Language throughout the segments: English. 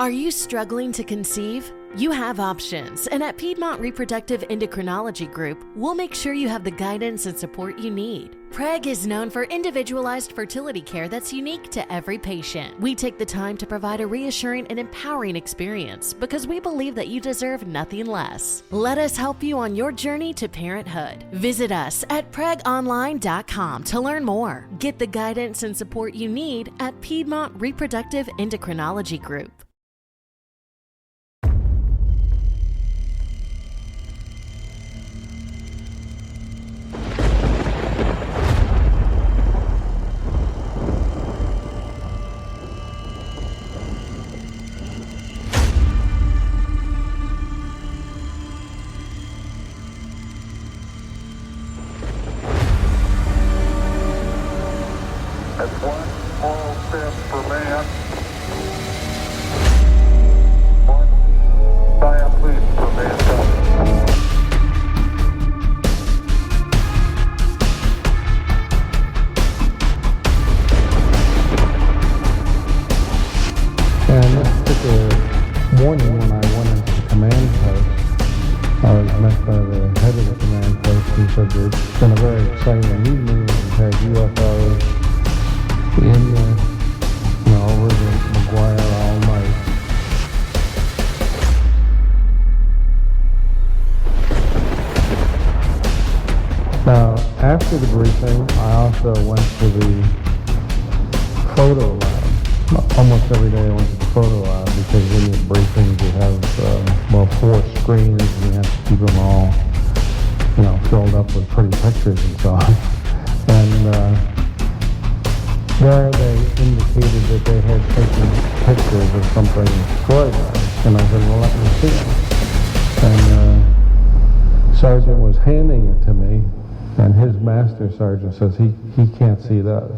Are you struggling to conceive? You have options, and at Piedmont Reproductive Endocrinology Group, we'll make sure you have the guidance and support you need. PREG is known for individualized fertility care that's unique to every patient. We take the time to provide a reassuring and empowering experience because we believe that you deserve nothing less. Let us help you on your journey to parenthood. Visit us at pregonline.com to learn more. Get the guidance and support you need at Piedmont Reproductive Endocrinology Group. That's one small step for man, one giant leap for mankind. And this particular morning when I went into the command post, I was met by the head of the command post who said that it's been a very exciting evening. We've had UFOs over the McGuire all night. Now, after the briefing, I also went to the photo lab. Almost every day I went to the photo lab because in the briefings you have, 4 screens and you have to keep them all, filled up with pretty pictures and so on. And, there they indicated that they had taken pictures of something extraordinary. And I said, well, let me see it. And Sergeant was handing it to me, and his master sergeant says he can't see those.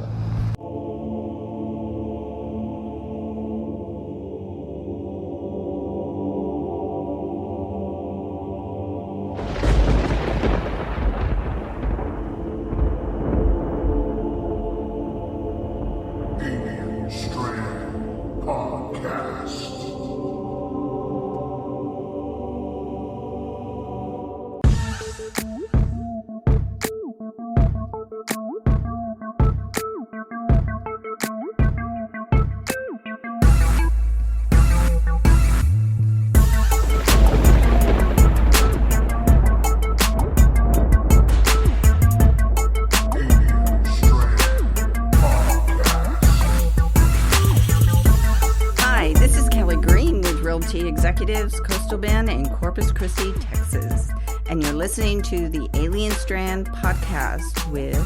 Executives, Coastal Bend, and Corpus Christi, Texas. And you're listening to the Alien Strand podcast with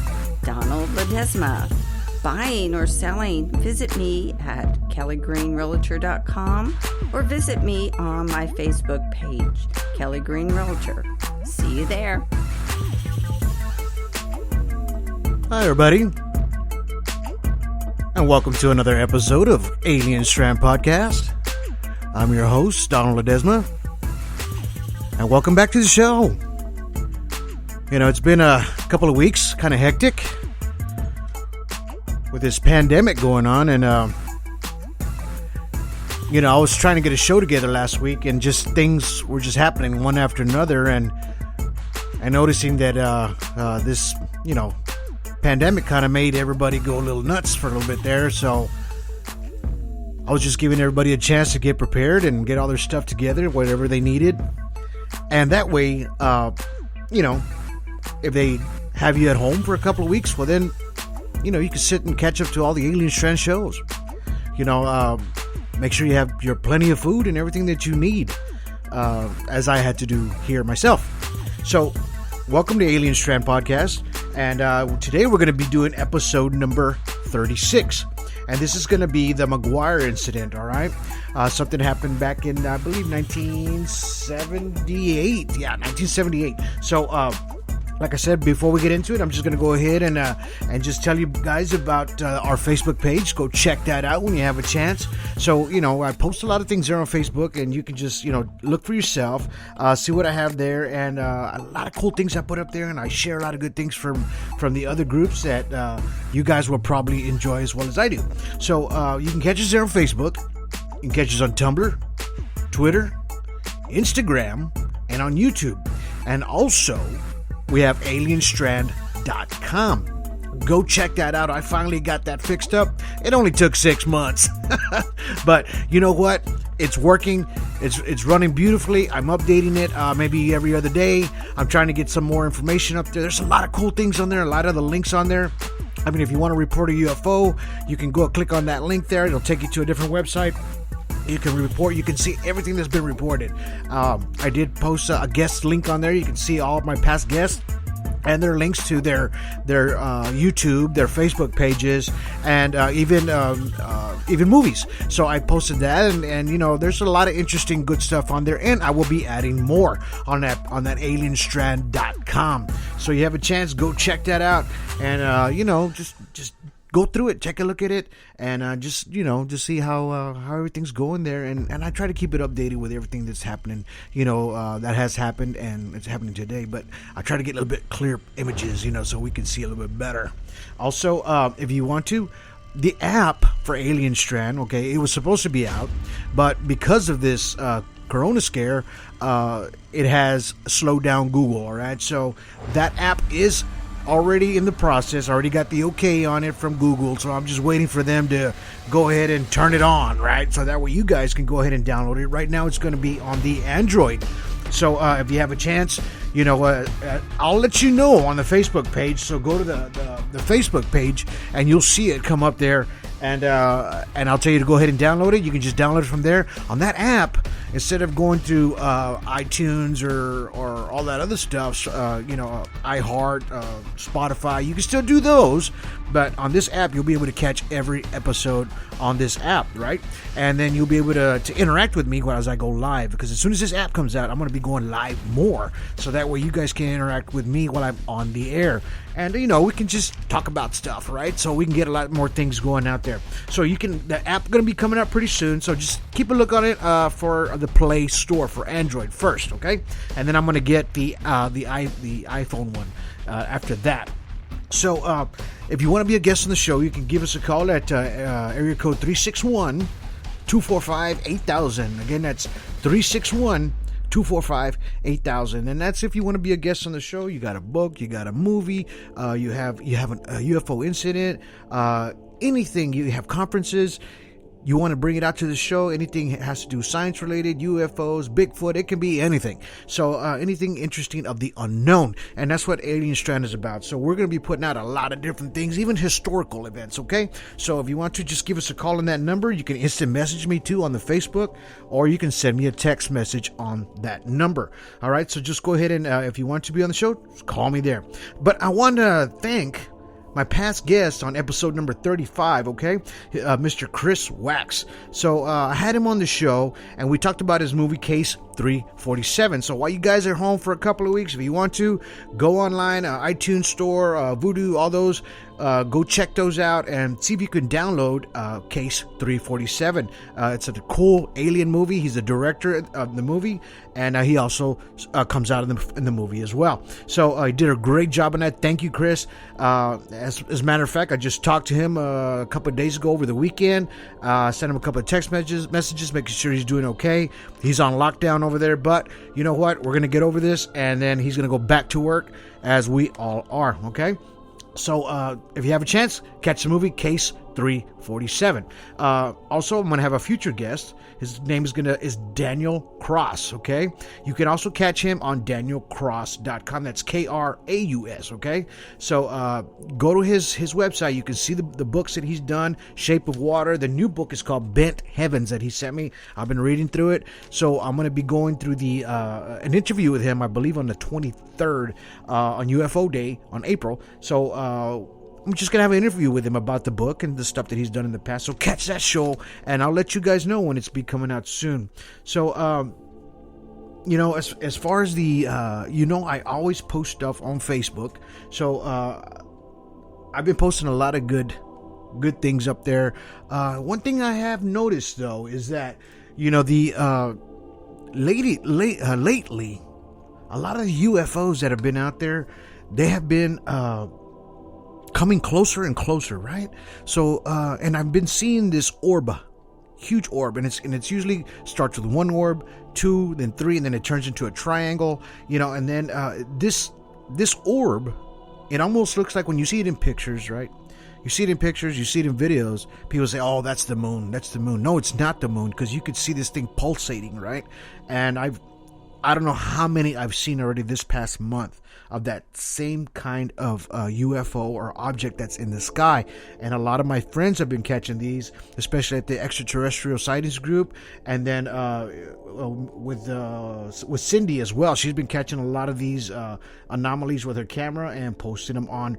Donald Ledesma. Buying or selling, visit me at kellygreenrealtor.com or visit me on my Facebook page, Kelly Green Realtor. See you there. Hi, everybody, and welcome to another episode of Alien Strand Podcast. I'm your host, Donald Ledesma, and welcome back to the show. It's been a couple of weeks, kind of hectic with this pandemic going on, and I was trying to get a show together last week, and just things were just happening one after another, and noticing that this, pandemic kind of made everybody go a little nuts for a little bit there, so I was just giving everybody a chance to get prepared and get all their stuff together, whatever they needed. And that way, if they have you at home for a couple of weeks, well then, you can sit and catch up to all the Alien Strand shows. Make sure you have your plenty of food and everything that you need, as I had to do here myself. So, welcome to Alien Strand Podcast. And today we're going to be doing episode number 36. And this is going to be the McGuire Incident, all right? Something happened back in, I believe, 1978. Yeah, 1978. So, like I said, before we get into it, I'm just going to go ahead and just tell you guys about our Facebook page. Go check that out when you have a chance. So, I post a lot of things there on Facebook, and you can just, look for yourself, see what I have there, and a lot of cool things I put up there, and I share a lot of good things from the other groups that you guys will probably enjoy as well as I do. So, you can catch us there on Facebook. You can catch us on Tumblr, Twitter, Instagram, and on YouTube. And also, we have alienstrand.com. Go check that out. I finally got that fixed up. It only took 6 months. But you know what? It's working. It's running beautifully. I'm updating it maybe every other day. I'm trying to get some more information up there. There's a lot of cool things on there, a lot of the links on there. I mean, if you want to report a UFO, you can go click on that link there. It'll take you to a different website. You can report. You can see everything that's been reported. I did post a guest link on there. You can see all of my past guests and their links to their YouTube, their Facebook pages, and even movies. So I posted that, and you know, there's a lot of interesting, good stuff on there, and I will be adding more on that alienstrand.com. So you have a chance, go check that out, and you know, just go through it, take a look at it, and just see how everything's going there. And I try to keep it updated with everything that's happening, that has happened and it's happening today. But I try to get a little bit clear images, so we can see a little bit better. Also, if you want to, the app for Alien Strand, okay, it was supposed to be out, but because of this Corona scare, it has slowed down Google. All right, so that app is already in the process. I already got the okay on it from Google, so I'm just waiting for them to go ahead and turn it on, right? So that way you guys can go ahead and download it. Right now it's going to be on the Android. So if you have a chance, I'll let you know on the Facebook page. So go to the Facebook page and you'll see it come up there. And I'll tell you to go ahead and download it. You can just download it from there. On that app, instead of going through iTunes or all that other stuff, iHeart, Spotify, you can still do those. But on this app, you'll be able to catch every episode on this app, right? And then you'll be able to interact with me as I go live. Because as soon as this app comes out, I'm going to be going live more. So that way you guys can interact with me while I'm on the air. And, we can just talk about stuff, right? So we can get a lot more things going out there. So the app going to be coming out pretty soon. So just keep a look on it for the Play Store for Android first, okay? And then I'm going to get the iPhone one after that. So if you want to be a guest on the show, you can give us a call at area code 361-245-8000. Again, that's 361-245-8000. And that's if you want to be a guest on the show. You got a book, you got a movie, you have a UFO incident, anything. You have conferences, you want to bring it out to the show, anything has to do science related, UFOs, Bigfoot, it can be anything. So anything interesting of the unknown. And that's what Alien Strand is about. So we're going to be putting out a lot of different things, even historical events, okay? So if you want to, just give us a call on that number. You can instant message me too on the Facebook, or you can send me a text message on that number. All right, so just go ahead and if you want to be on the show, just call me there. But I want to thank my past guest on episode number 35, okay? Mr. Chris Wax. So I had him on the show, and we talked about his movie Case 347. So while you guys are home for a couple of weeks, if you want to, go online, iTunes Store, Voodoo, all those, go check those out and see if you can download Case 347. It's a cool alien movie. He's the director of the movie, and he also comes out in the movie as well. So he did a great job on that. Thank you, Chris. As a matter of fact, I just talked to him a couple of days ago over the weekend. Sent him a couple of text messages making sure he's doing okay. He's on lockdown over there, but you know what? We're going to get over this, and then he's going to go back to work as we all are, okay? So if you have a chance, catch the movie Case 347. Also, I'm going to have a future guest. His name is Daniel Cross, okay? You can also catch him on danielcross.com. That's Kraus, okay? So go to his website. You can see the books that he's done, Shape of Water. The new book is called Bent Heavens that he sent me. I've been reading through it. So I'm going to be going through an interview with him, I believe, on the 23rd on UFO Day on April. So I'm just going to have an interview with him about the book and the stuff that he's done in the past. So catch that show, and I'll let you guys know when it's be coming out soon. So, as far as the, I always post stuff on Facebook. So I've been posting a lot of good things up there. One thing I have noticed, though, is that, lately, a lot of the UFOs that have been out there, they have been coming closer and closer, right? So, and I've been seeing this orb huge orb, and it's usually starts with one orb, two, then three, and then it turns into a triangle, and then this orb, it almost looks like when you see it in pictures, right? You see it in pictures, you see it in videos, people say, oh, that's the moon. No, it's not the moon, because you could see this thing pulsating, right? And I don't know how many I've seen already this past month of that same kind of UFO or object that's in the sky. And a lot of my friends have been catching these, especially at the extraterrestrial sightings group. And then with Cindy as well, she's been catching a lot of these anomalies with her camera and posting them on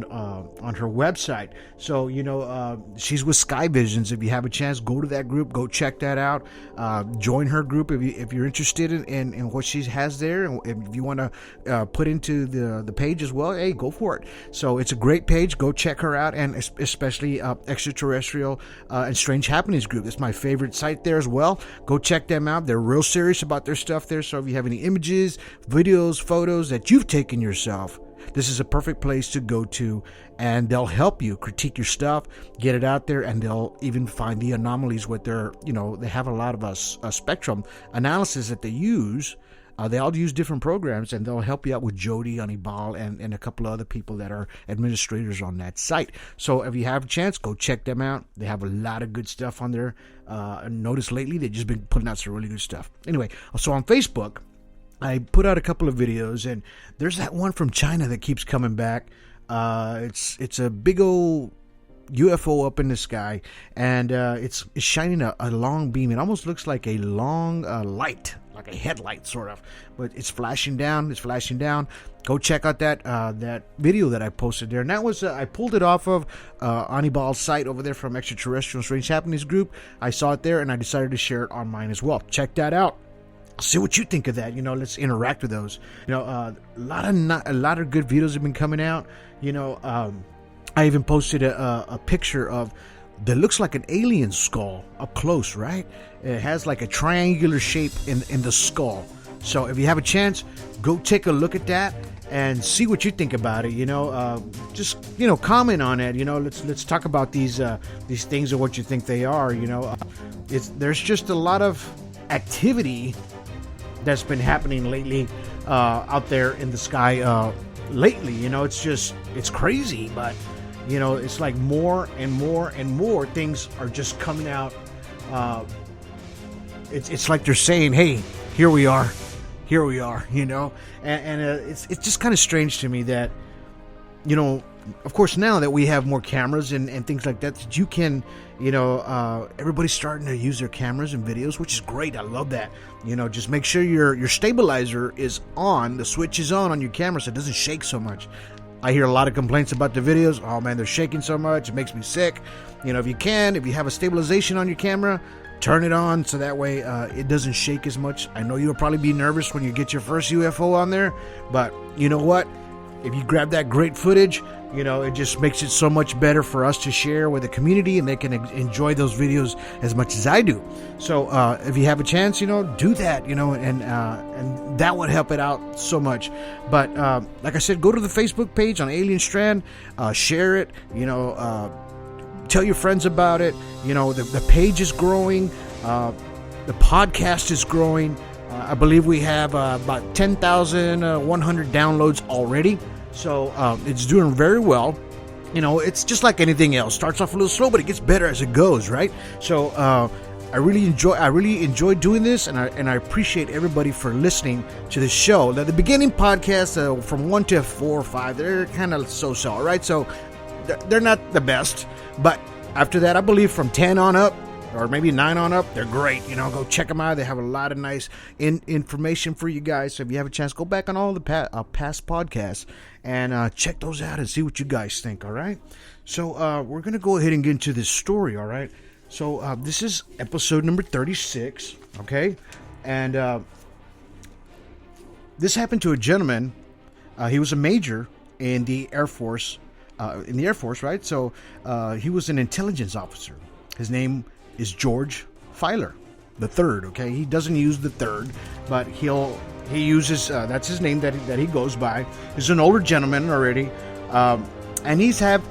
her website. So she's with Sky Visions. If you have a chance, go to that group, go check that out. Join her group if you're interested in what she has there, and if you want to put into the page as well, hey, go for it. So it's a great page. Go check her out, and especially extraterrestrial and strange happenings group. It's my favorite site there as well. Go check them out. They're real serious about their stuff there. So if you have any images, videos, photos that you've taken yourself, this is a perfect place to go to, and they'll help you critique your stuff, get it out there, and they'll even find the anomalies with their, they have a lot of spectrum analysis that they use. They all use different programs, and they'll help you out with Jody, Anibal, and a couple of other people that are administrators on that site. So if you have a chance, go check them out. They have a lot of good stuff on there. Notice lately they've just been putting out some really good stuff. Anyway, so on Facebook, I put out a couple of videos, and there's that one from China that keeps coming back. It's a big old UFO up in the sky, and it's shining a long beam. It almost looks like a long light, like a headlight sort of, but it's flashing down. Go check out that video that I posted there, and that was I pulled it off of Anibal's site over there from Extraterrestrial Strange Happenings Group. I saw it there, and I decided to share it on mine as well. Check that out. See what you think of that. Let's interact with those. A lot of good videos have been coming out. I even posted a picture of that looks like an alien skull up close, right? It has like a triangular shape in the skull. So if you have a chance, go take a look at that and see what you think about it. Just comment on it. Let's talk about these things and what you think they are. There's just a lot of activity that's been happening lately out there in the sky lately. It's crazy, but it's like more and more and more things are just coming out. It's like they're saying, hey, here we are, and it's just kind of strange to me that, of course, now that we have more cameras and things like that you can, everybody's starting to use their cameras and videos, which is great. I love that. Just make sure your stabilizer is on, the switch is on your camera so it doesn't shake so much. I hear a lot of complaints about the videos. Oh man, they're shaking so much, it makes me sick. If you have a stabilization on your camera, turn it on so that way it doesn't shake as much. I know you'll probably be nervous when you get your first UFO on there, but you know what? If you grab that great footage, it just makes it so much better for us to share with the community, and they can enjoy those videos as much as I do. So if you have a chance, do that, and that would help it out so much. But like I said, go to the Facebook page on Alien Strand, share it, tell your friends about it. The page is growing, the podcast is growing. I believe we have about 10,100 downloads already. So it's doing very well. It's just like anything else. Starts off a little slow, but it gets better as it goes, right? So I really enjoy doing this, and I appreciate everybody for listening to this show. The beginning podcast from 1 to 4 or 5, they're kind of so-so, all right? So they're not the best, but after that, I believe from 10 on up, or maybe 9 on up, they're great. Go check them out. They have a lot of nice information for you guys. So if you have a chance, go back on all the past podcasts and check those out and see what you guys think, all right? So we're going to go ahead and get into this story, all right? So this is episode number 36, okay? And this happened to a gentleman. He was a major in the Air Force, right? So he was an intelligence officer. His name is George Filer the third. Okay, he doesn't use the third, but he uses that's his name that he goes by. He's an older gentleman already, and he's had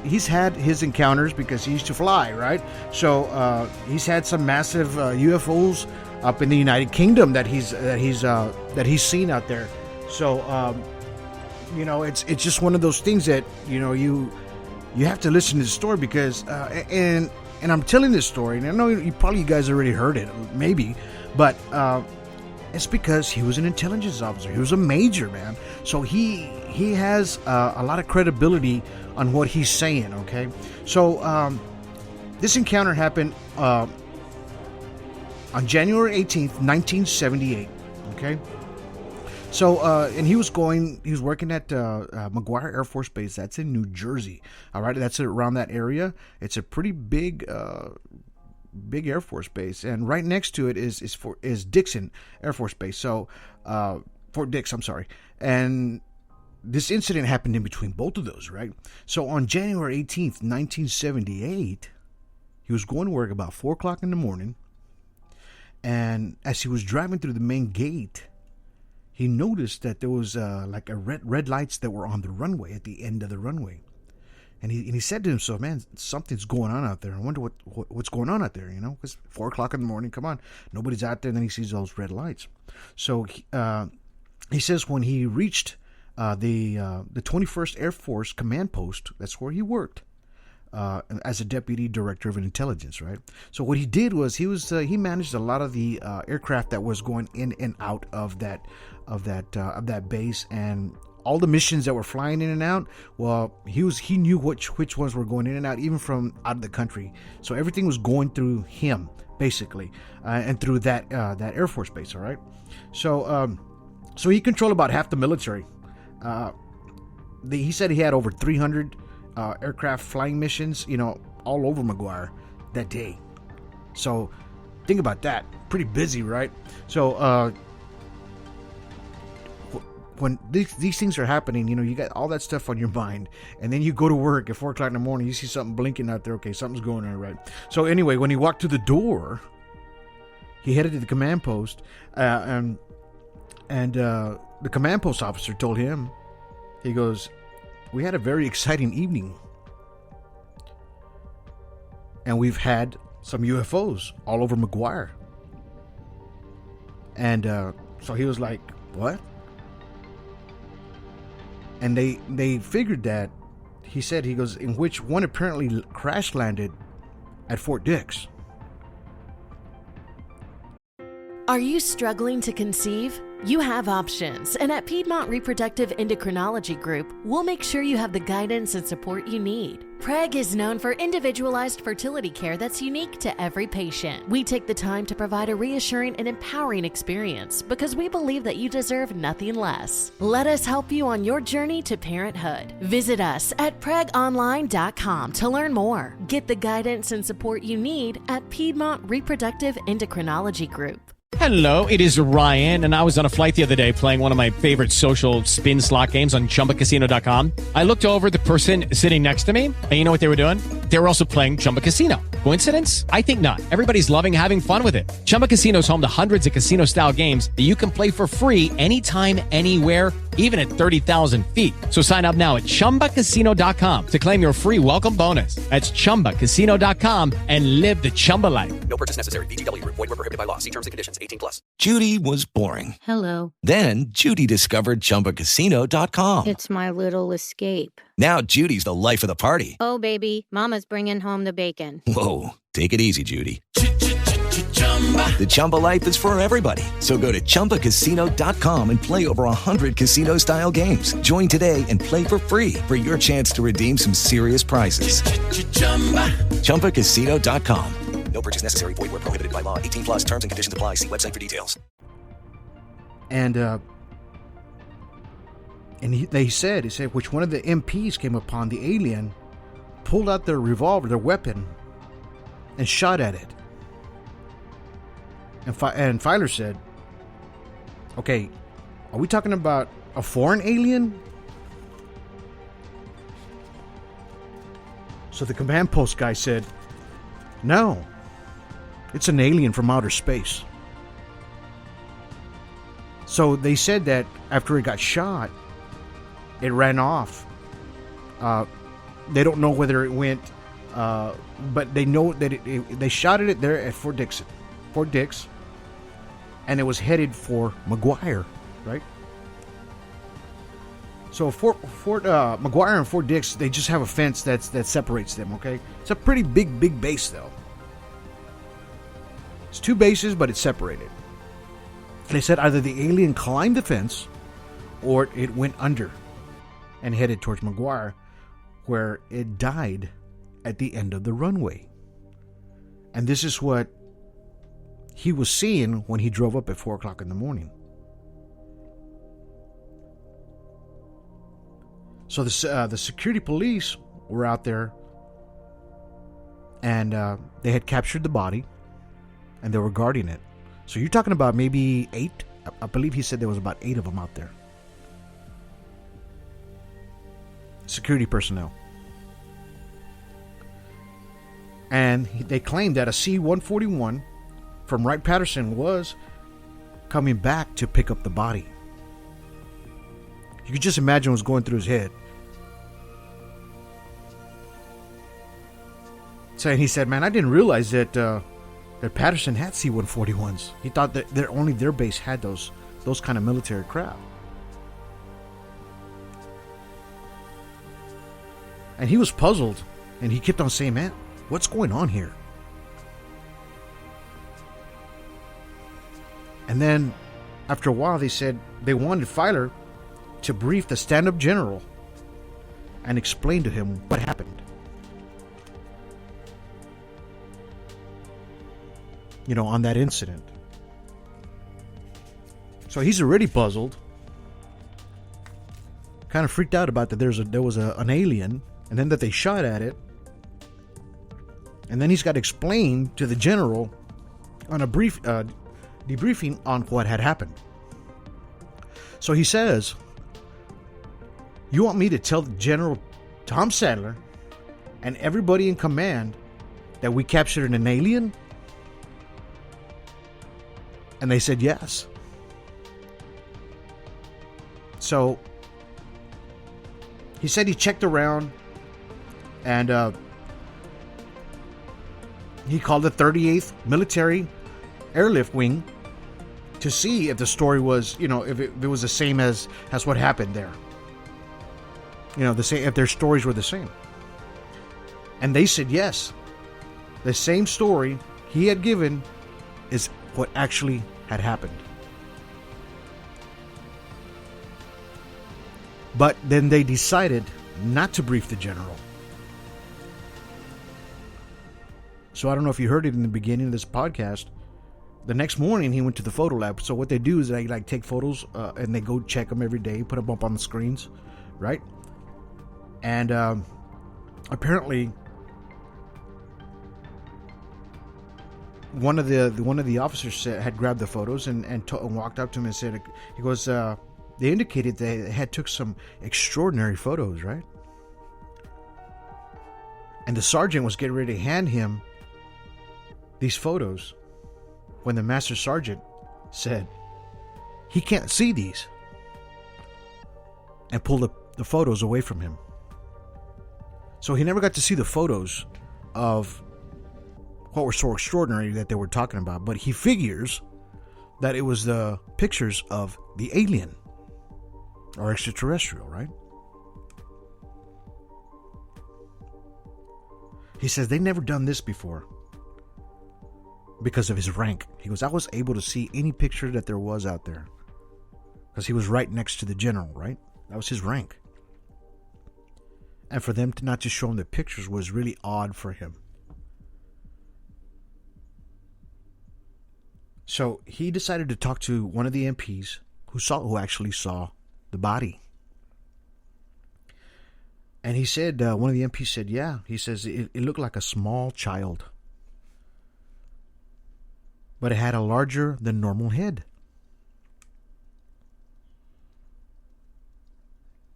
his encounters because he used to fly, right? So he's had some massive UFOs up in the United Kingdom that he's seen out there. So it's just one of those things that you have to listen to the story because and I'm telling this story, and I know you guys already heard it, maybe, but it's because he was an intelligence officer. He was a major, man. So he has a lot of credibility on what he's saying. Okay, so this encounter happened on January 18th, 1978. Okay. So, and he was working at McGuire Air Force Base. That's in New Jersey. All right, that's around that area. It's a pretty big Air Force Base, and right next to it is Dixon Air Force Base. So, Fort Dix, I'm sorry. And this incident happened in between both of those, right? So, on January 18th, 1978, he was going to work about 4 o'clock in the morning, and as he was driving through the main gate, he noticed that there was like a red lights that were on the runway at the end of the runway, and he said to himself, "Man, something's going on out there. I wonder what's going on out there. Because 4 o'clock in the morning, come on, nobody's out there." And then he sees those red lights. So he says when he reached the 21st Air Force Command Post, that's where he worked as a deputy director of intelligence, right? So what he did was he managed a lot of the aircraft that was going in and out of that base, and all the missions that were flying in and out. Well, he knew which ones were going in and out, even from out of the country. So everything was going through him, basically, and through that Air Force Base. All right. So he controlled about half the military. He said he had over 300 aircraft flying missions, all over McGuire that day. So think about that. Pretty busy, right? So when these things are happening, you got all that stuff on your mind, and then you go to work at 4 o'clock in the morning, you see something blinking out there. Okay, something's going on, right? So anyway, when he walked to the door, he headed to the command post, and the command post officer told him, he goes, "We had a very exciting evening, and we've had some UFOs all over McGuire." And so he was like, "What?" And they figured that, he goes, in which one apparently crash landed at Fort Dix. Are you struggling to conceive? You have options, and at Piedmont Reproductive Endocrinology Group, we'll make sure you have the guidance and support you need. PREG is known for individualized fertility care that's unique to every patient. We take the time to provide a reassuring and empowering experience because we believe that you deserve nothing less. Let us help you on your journey to parenthood. Visit us at pregonline.com to learn more. Get the guidance and support you need at Piedmont Reproductive Endocrinology Group. Hello, it is Ryan, and I was on a flight the other day playing one of my favorite social spin slot games on ChumbaCasino.com. I looked over the person sitting next to me, and you know what they were doing? They were also playing Chumba Casino. Coincidence? I think not. Everybody's loving having fun with it. Chumba Casino is home to hundreds of casino-style games that you can play for free anytime, anywhere, even at 30,000 feet. So sign up now at ChumbaCasino.com to claim your free welcome bonus. That's ChumbaCasino.com and live the Chumba life. No purchase necessary. VGW. Void where prohibited by law. See terms and conditions. 18+. Judy was boring. Hello. Then Judy discovered ChumbaCasino.com. It's my little escape. Now Judy's the life of the party. Oh, baby, mama's bringing home the bacon. Whoa, take it easy, Judy. The Chumba life is for everybody. So go to ChumbaCasino.com and play over 100 casino-style games. Join today and play for free for your chance to redeem some serious prizes. ChumbaCasino.com. No purchase necessary. Void where prohibited by law. 18+. Terms and conditions apply. See website for details. And they said which one of the MPs came upon the alien, pulled out their revolver, their weapon, and shot at it. And Filer said, "Okay, are we talking about a foreign alien?" So the command post guy said, "No, it's an alien from outer space." So they said that after it got shot, it ran off They don't know whether it went, but they know that they shot it there at Fort Dix, and it was headed for McGuire, right? So Fort McGuire and Fort Dix, they just have a fence that separates them. Okay, it's a pretty big base though. It's 2 bases, but it's separated. They said either the alien climbed the fence, or it went under and headed towards McGuire, where it died at the end of the runway. And this is what he was seeing when he drove up at 4 o'clock in the morning. So the security police were out there, and they had captured the body, and they were guarding it. So you're talking about maybe 8? I believe he said there was about 8 of them out there. Security personnel. And they claimed that a C-141 from Wright-Patterson was coming back to pick up the body. You could just imagine what's going through his head. So he said, man, I didn't realize that Patterson had C-141s. He thought that only their base had those kind of military craft. And he was puzzled, and he kept on saying, man, what's going on here? And then, after a while, they said they wanted Filer to brief the stand-up general and explain to him what happened. On that incident. So he's already puzzled, kind of freaked out about that there was an alien, and then that they shot at it, and then he's got to explain to the general on a brief debriefing on what had happened. So he says, "You want me to tell General Tom Sadler and everybody in command that we captured an alien?" And they said yes. So he said he checked around, and he called the 38th Military Airlift Wing to see if the story was, if it was the same as what happened there. The same, if their stories were the same. And they said yes. The same story he had given is what actually had happened. But then they decided not to brief the general. So I don't know if you heard it in the beginning of this podcast. The next morning he went to the photo lab. So what they do is they take photos and they go check them every day, put them up on the screens, right? And apparently one of the officers had grabbed the photos and walked up to him and said, he goes, they indicated they had took some extraordinary photos, right? And the sergeant was getting ready to hand him these photos when the master sergeant said, he can't see these, and pulled the photos away from him. So he never got to see the photos of what were so extraordinary that they were talking about, but he figures that it was the pictures of the alien or extraterrestrial, right? He says they never done this before because of his rank. He goes, I was able to see any picture that there was out there because he was right next to the general, right? That was his rank. And for them to not to show him the pictures was really odd for him. So he decided to talk to one of the MPs who actually saw the body. And he said, one of the MPs said, yeah. He says it looked like a small child, but it had a larger than normal head.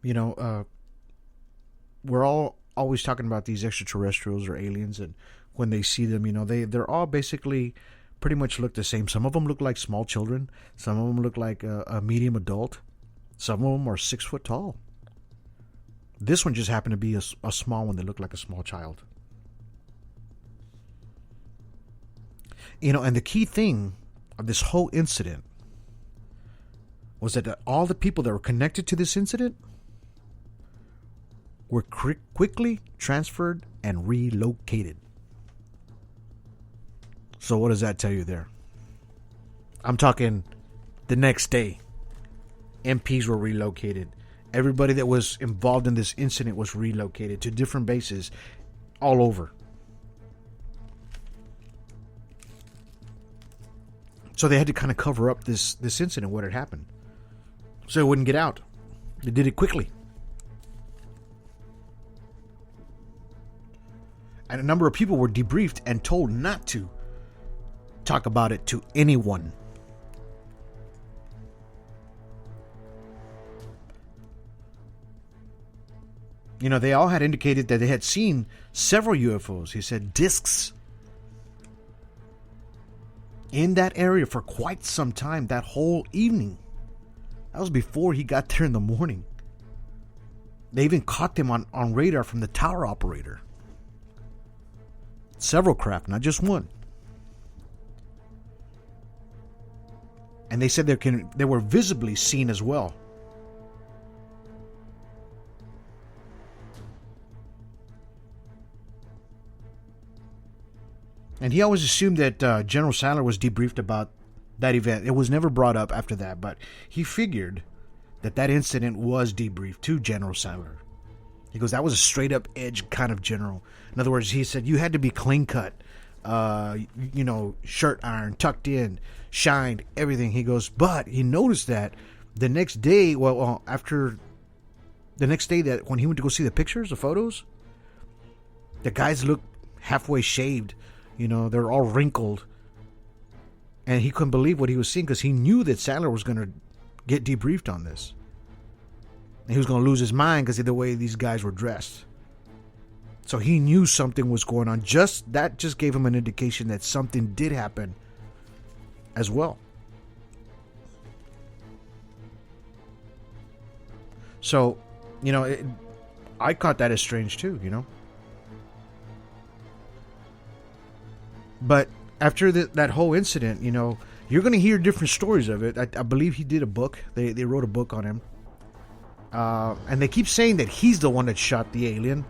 We're all always talking about these extraterrestrials or aliens, and when they see them, they're all basically pretty much look the same. Some of them look like small children. Some of them look like a medium adult. Some of them are 6 foot tall. This one just happened to be a small one that looked like a small child. And the key thing of this whole incident was that all the people that were connected to this incident were quickly transferred and relocated. So what does that tell you there? I'm talking the next day. MPs were relocated. Everybody that was involved in this incident was relocated to different bases all over. So they had to kind of cover up this incident, what had happened, so it wouldn't get out. They did it quickly. And a number of people were debriefed and told not to talk about it to anyone. They all had indicated that they had seen several UFOs. He said discs in that area for quite some time, that whole evening. That was before he got there in the morning. They even caught them on radar from the tower operator. Several craft, not just one. And they said they were visibly seen as well. And he always assumed that General Sandler was debriefed about that event. It was never brought up after that, but he figured that incident was debriefed to General Sandler. He goes, that was a straight up edge kind of general. In other words, he said you had to be clean cut, shirt iron, tucked in, shined, everything. He goes, but he noticed that the next day, after the next day, that when he went to go see the pictures, the photos, the guys looked halfway shaved. They're all wrinkled. And he couldn't believe what he was seeing because he knew that Sandler was going to get debriefed on this. And he was going to lose his mind because of the way these guys were dressed. So he knew something was going on. That just gave him an indication that something did happen as well. So, I caught that as strange too, But after that whole incident, you're going to hear different stories of it. I believe he did a book. They wrote a book on him. And they keep saying that he's the one that shot the alien.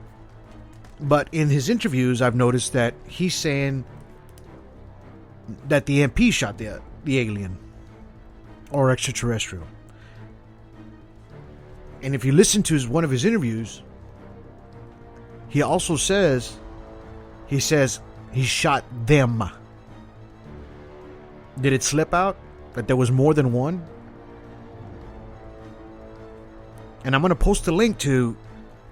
But in his interviews, I've noticed that he's saying that the MP shot the alien or extraterrestrial. And if you listen to one of his interviews, he also says, he shot them. Did it slip out that there was more than one? And I'm going to post a link to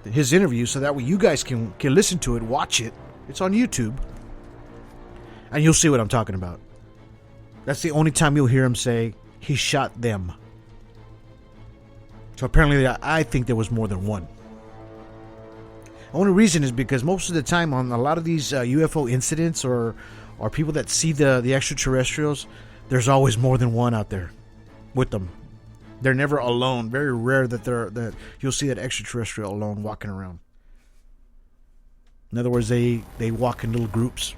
his interview so that way you guys can listen to it, watch it. It's on YouTube. And you'll see what I'm talking about. That's the only time you'll hear him say he shot them. So apparently I think there was more than one. The only reason is because most of the time on a lot of these UFO incidents or people that see the extraterrestrials, there's always more than one out there with them. They're never alone. Very rare that you'll see that extraterrestrial alone walking around. In other words, they walk in little groups.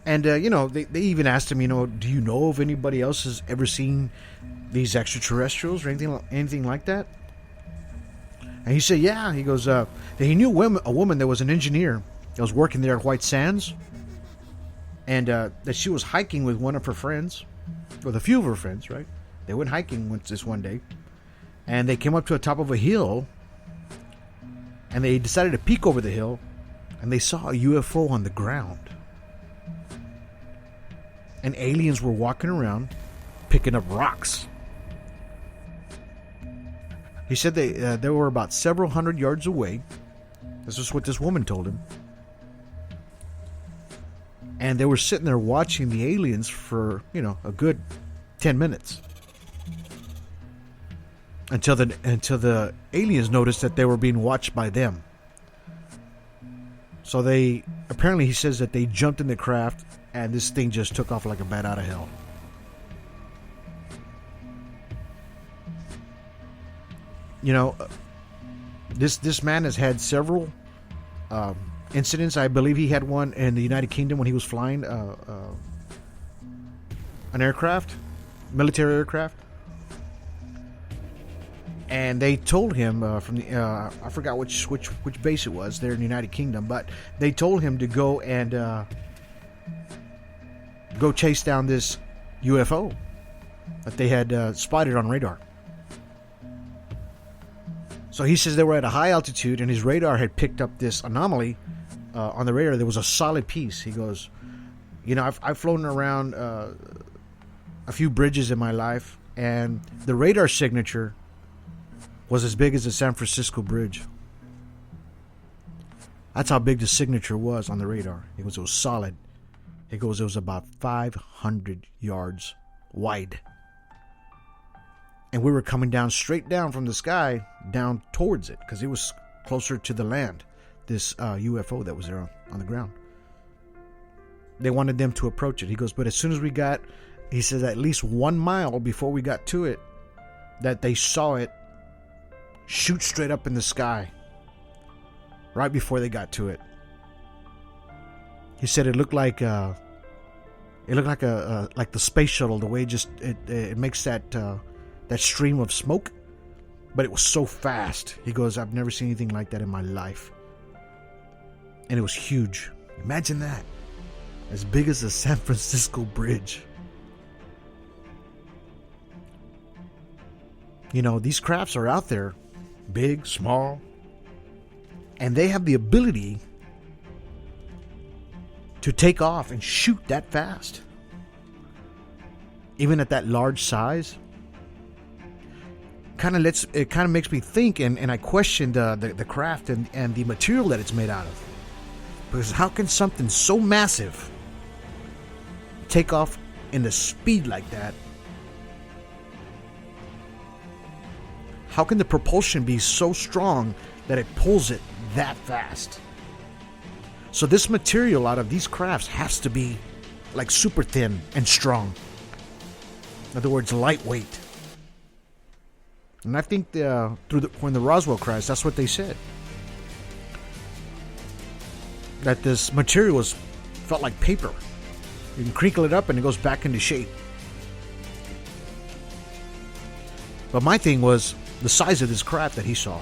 And, they even asked him, do you know if anybody else has ever seen these extraterrestrials or anything like that? And he said, yeah. He goes, that he knew a woman that was an engineer that was working there at White Sands. And that she was hiking with one of her friends, with a few of her friends, right? They went hiking this one day. And they came up to the top of a hill. And they decided to peek over the hill. And they saw a UFO on the ground. And aliens were walking around picking up rocks. He said they were about several hundred yards away. This is what this woman told him. And they were sitting there watching the aliens for, a good 10 minutes. Until the aliens noticed that they were being watched by them. So apparently he says that they jumped in the craft and this thing just took off like a bat out of hell. You know, this man has had several incidents. I believe he had one in the United Kingdom when he was flying an aircraft, military aircraft. And they told him from the I forgot which base it was there in the United Kingdom, but they told him to go and go chase down this UFO that they had spotted on radar. So he says they were at a high altitude and his radar had picked up this anomaly on the radar. There was a solid piece. He goes, you know, I've flown around a few bridges in my life, and the radar signature was as big as the San Francisco Bridge. That's how big the signature was on the radar. It was solid. It goes, it was about 500 yards wide. And we were coming down straight down from the sky down towards it because it was closer to the land, this UFO that was there on the ground. They wanted them to approach it. He goes, but as soon as we got, he says, at least 1 mile before we got to it, that they saw it shoot straight up in the sky right before they got to it. He said it looked like the space shuttle, the way it makes that stream of smoke, but it was so fast. He goes, I've never seen anything like that in my life. And it was huge. Imagine that. As big as the San Francisco Bridge. You know, these crafts are out there, big, small, and they have the ability to take off and shoot that fast. Even at that large size. It kind of makes me think, and I question the craft and the material that it's made out of. Because how can something so massive take off in the speed like that? How can the propulsion be so strong that it pulls it that fast? So this material out of these crafts has to be like super thin and strong. In other words, lightweight. And I think when the Roswell crash, that's what they said. That this material felt like paper. You can crinkle it up and it goes back into shape. But my thing was the size of this craft that he saw.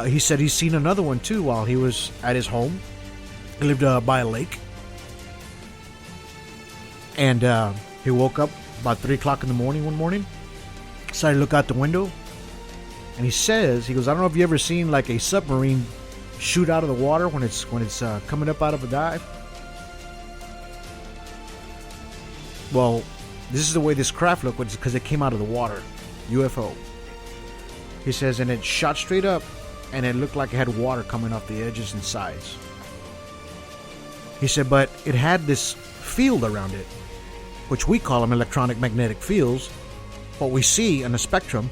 He said he's seen another one too while he was at his home. He lived by a lake. And he woke up about 3 o'clock in the morning one morning. Decided to look out the window. And he goes, I don't know if you ever seen like a submarine shoot out of the water when it's coming up out of a dive. Well, this is the way this craft looked because it came out of the water. UFO. He says, and it shot straight up and it looked like it had water coming off the edges and sides. He said, but it had this field around it, which we call them electronic magnetic fields, what we see in the spectrum.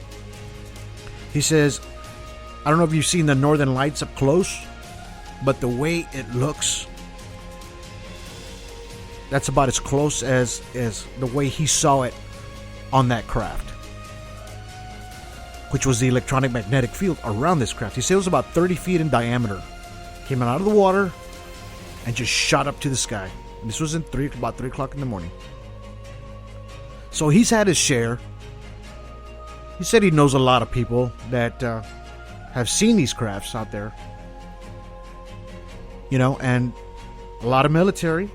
He says, I don't know if you've seen the Northern Lights up close, but the way it looks, that's about as close as the way he saw it on that craft, which was the electronic magnetic field around this craft. He said it was about 30 feet in diameter. Came out of the water and just shot up to the sky. And this was about 3 o'clock in the morning. So he's had his share. He said he knows a lot of people that have seen these crafts out there. You know, and a lot of military,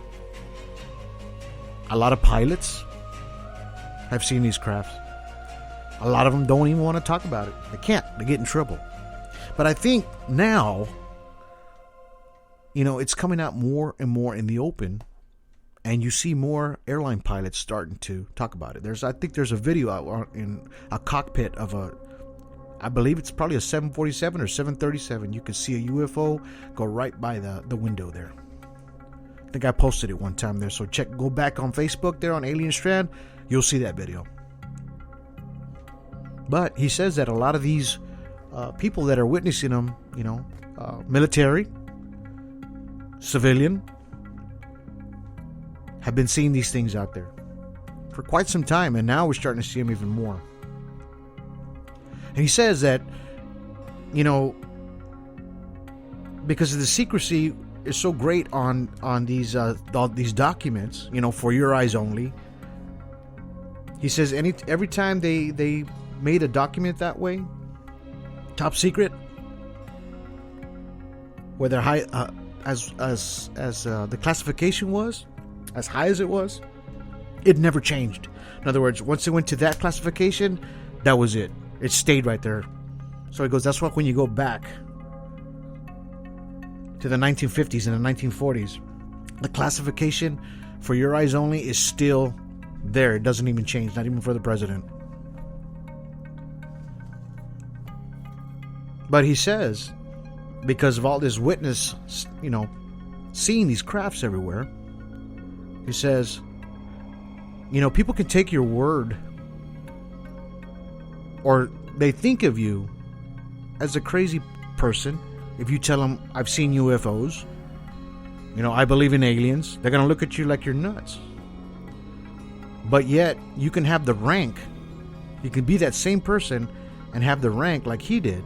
a lot of pilots have seen these crafts. A lot of them don't even want to talk about it. They can't. They get in trouble. But I think now, you know, it's coming out more and more in the open. And you see more airline pilots starting to talk about it. I think there's a video out in a cockpit of I believe it's probably a 747 or 737. You can see a UFO go right by the window there. I think I posted it one time there. So go back on Facebook there on Alien Strand. You'll see that video. But he says that a lot of these people that are witnessing them, you know, military, civilian, have been seeing these things out there. for quite some time, and now we're starting to see them even more. And he says that, because of the secrecy is so great on these documents, for your eyes only. He says every time they made a document that way, top secret, whether high as the classification was, as high as it was, it never changed. In other words, once it went to that classification, that was it. It stayed right there. So he goes, that's why when you go back to the 1950s and the 1940s, the classification for your eyes only is still there. It doesn't even change, not even for the president. But he says, because of all this witness, seeing these crafts everywhere, he says, people can take your word, or they think of you as a crazy person if you tell them, I've seen UFOs, I believe in aliens. They're going to look at you like you're nuts. But yet, you can have the rank. You can be that same person and have the rank like he did,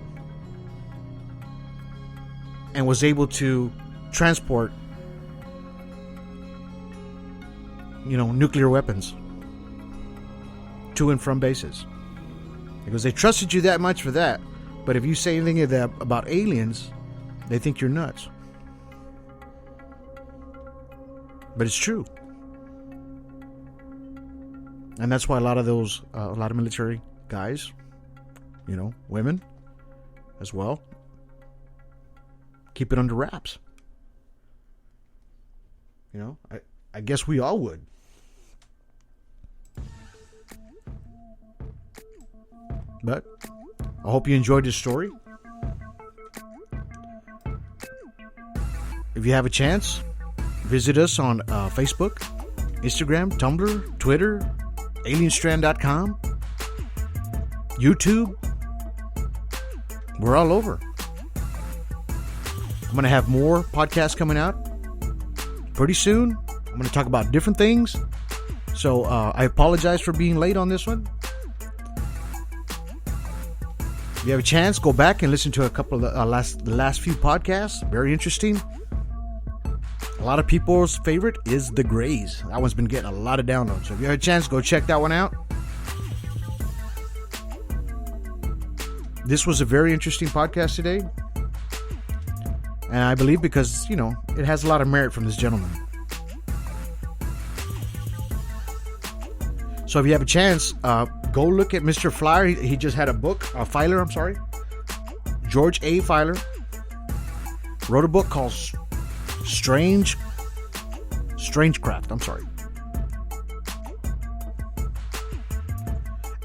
and was able to transport, nuclear weapons to and from bases. Because they trusted you that much for that. But if you say anything about aliens, they think you're nuts. But it's true. And that's why a lot of military guys, women as well, keep it under wraps. I guess we all would. But I hope you enjoyed this story. If you have a chance, visit us on Facebook, Instagram, Tumblr, Twitter, alienstrand.com, YouTube. We're all over. I'm going to have more podcasts coming out pretty soon. I'm going to talk about different things. So I apologize for being late on this one. If you have a chance, go back and listen to a couple of the last few podcasts. Very interesting. A lot of people's favorite is The Grays. That one's been getting a lot of downloads. So if you have a chance, go check that one out. This was a very interesting podcast today. And I believe because, it has a lot of merit from this gentleman. So if you have a chance, go look at Mr. Flyer. He just had a book, Filer, I'm sorry. George A. Filer wrote a book called Strangecraft, I'm sorry.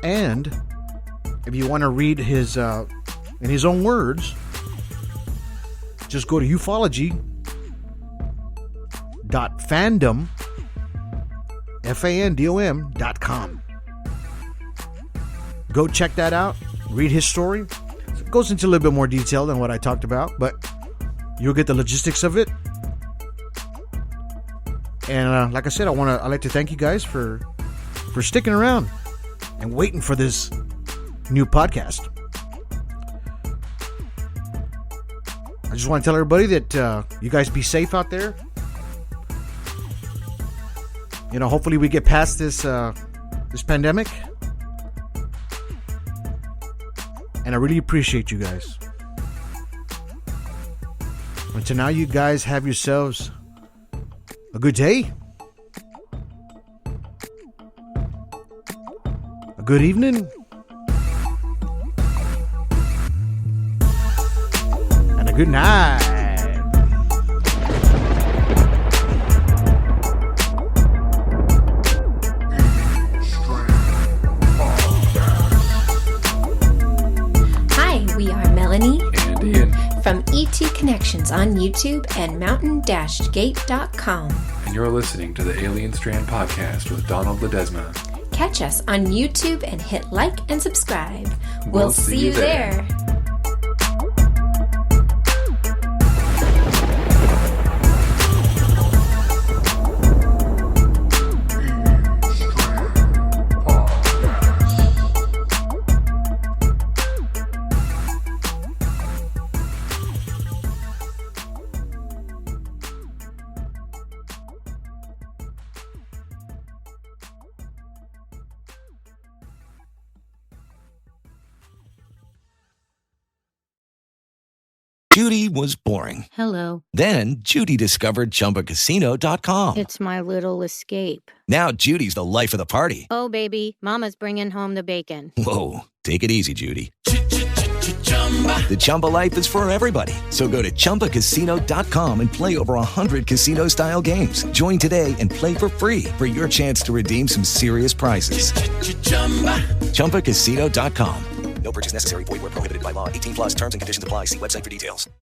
And if you want to read his, in his own words, just go to ufology.fandom.com. Go check that out. Read his story. It goes into a little bit more detail than what I talked about, but you'll get the logistics of it. And like I said, I'd like to thank you guys for sticking around and waiting for this new podcast. I just want to tell everybody that you guys be safe out there. Hopefully we get past this pandemic. And I really appreciate you guys. Until now, you guys have yourselves a good day, a good evening, and a good night. Hi, we are Melanie and Ian from ET Connections on YouTube and mountain-gate.com. And you're listening to the Alien Strand podcast with Donald Ledesma. Catch us on YouTube and hit like and subscribe. We'll see you there. Judy was boring. Hello. Then Judy discovered ChumbaCasino.com. It's my little escape. Now Judy's the life of the party. Oh, baby, mama's bringing home the bacon. Whoa, take it easy, Judy. The Chumba life is for everybody. So go to ChumbaCasino.com and play over 100 casino-style games. Join today and play for free for your chance to redeem some serious prizes. ChumbaCasino.com. No purchase necessary. Void where prohibited by law. 18 plus terms and conditions apply. See website for details.